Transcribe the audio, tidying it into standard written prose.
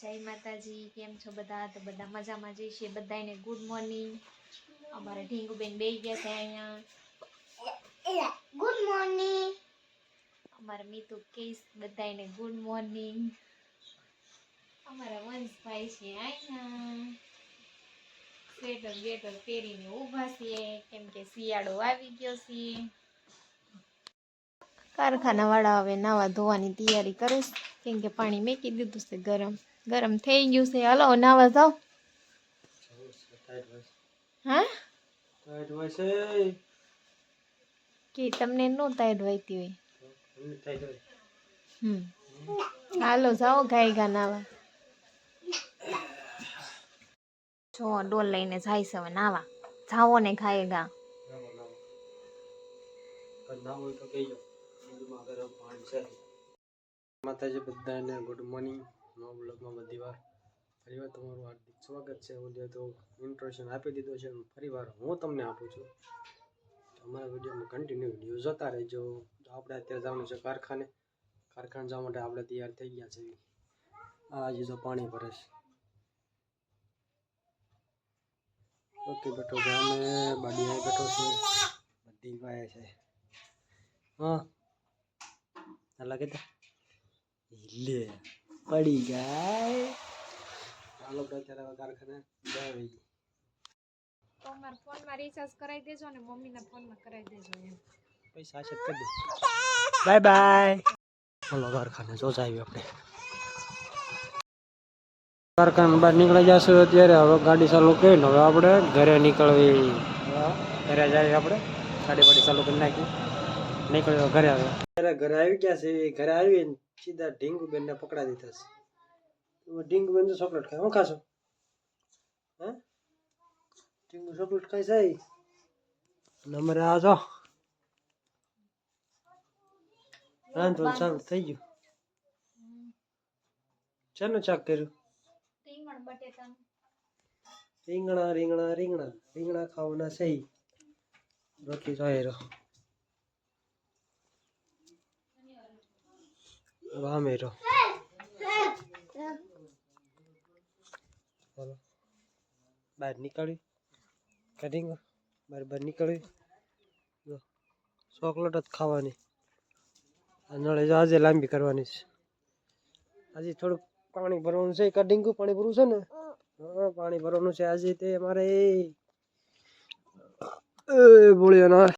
जय माताजी। केम छो बधा? तो बधा मजामां ज छे। बधाने गुड मॉर्निंग। अमारा ढींगूबेन बेही गया छे अहींया। Good morning. अमारा मीतू केस बधाने गुड मॉर्निंग। अमारा वंशभाई छे अहींया स्वेटर बेटर पहेरीने ऊभा छे केम के शियाळो आवी गयो छे। कारखाना वाळा हवे नावा धोवानी तैयारी करे छे केम के पाणी मेकी दीधुं छे गरम गरम थई गयुं छे। हालो नावा जाओ। हाँ टाइट वैसे कि तमने नो टाइट वहीती होय हमने टाइट होय। हालो जाओ गायगा नावा। छो डोल लईने जाय छे हवे नावा। जाओ ने खाएगा। ના હોય તો કહેજો માં ગરમ પાણી છે। માતાજી બધાને ગુડ મોર્નિંગ। નો બ્લોગમાં બધી વાર ફરીવાર તમારું હાર્દિક સ્વાગત છે। હું તો ઇન્ટ્રોડક્શન આપી દીધો છે, ફરીવાર હું તમને આપું છું। અમારા વિડીયોમાં કન્ટિન્યુ વિડીયો જોતા રહેજો। તો આપણે અત્યારે જવાનું છે કારખાને જવા માટે આપણે તૈયાર થઈ ગયા છે। આ હજી તો પાણી ભરે છે। ઓકે બેઠો છે અમે બાડી બેઠો છે બધી વાય છે। हाँ लगे तो ले पड़ी गए। हालो बेचारा कारखाने जावे तो मार फोन में रिचार्ज कराई देजो ने मम्मी ना फोन में कराई देजो एम पैसा सेट कर दे। Bye bye. हालो कारखाने जो जावे આપણે कारखाने બહાર નીકળી જશે અત્યારે। હવે ગાડી ચાલુ કરીને હવે આપણે ઘરે નીકળવી। ઘરે જાય આપણે ગાડી વાડી ચાલુ કરી નાખી નીકળ્યો ઘરે। આવે ત્યારે ઘરે આવી ગયા છે। ઘરે આવીને સીધા ઢીંગુબેન ને પકડા દીધા છે। ઢીંગુબેન તો ચોકલેટ ખાય। હું ખાશો? હે ઢીંગુ ચોકલેટ ખાઈ જાય નંબરે આ જો રાંધવાનું ચાલુ થઈ ગયું। શેનું શાક કર્યું? રીંગણ બટેટાનું। રીંગણા રીંગણા રીંગણા રીંગણા ખાવાના છે। રોટલી જોઈએ રો વામે રો ચાલો બહાર નીકળી કટિંગ બહાર નીકળી ચોકલેટ જ ખાવાની। નળે આજે લાંબી કરવાની છે। હજી થોડુંક પાણી ભરવાનું છે। કટિંગ પાણી ભરવું છે ને? હા પાણી ભરવાનું છે આજે તે અમારે બોળિયાના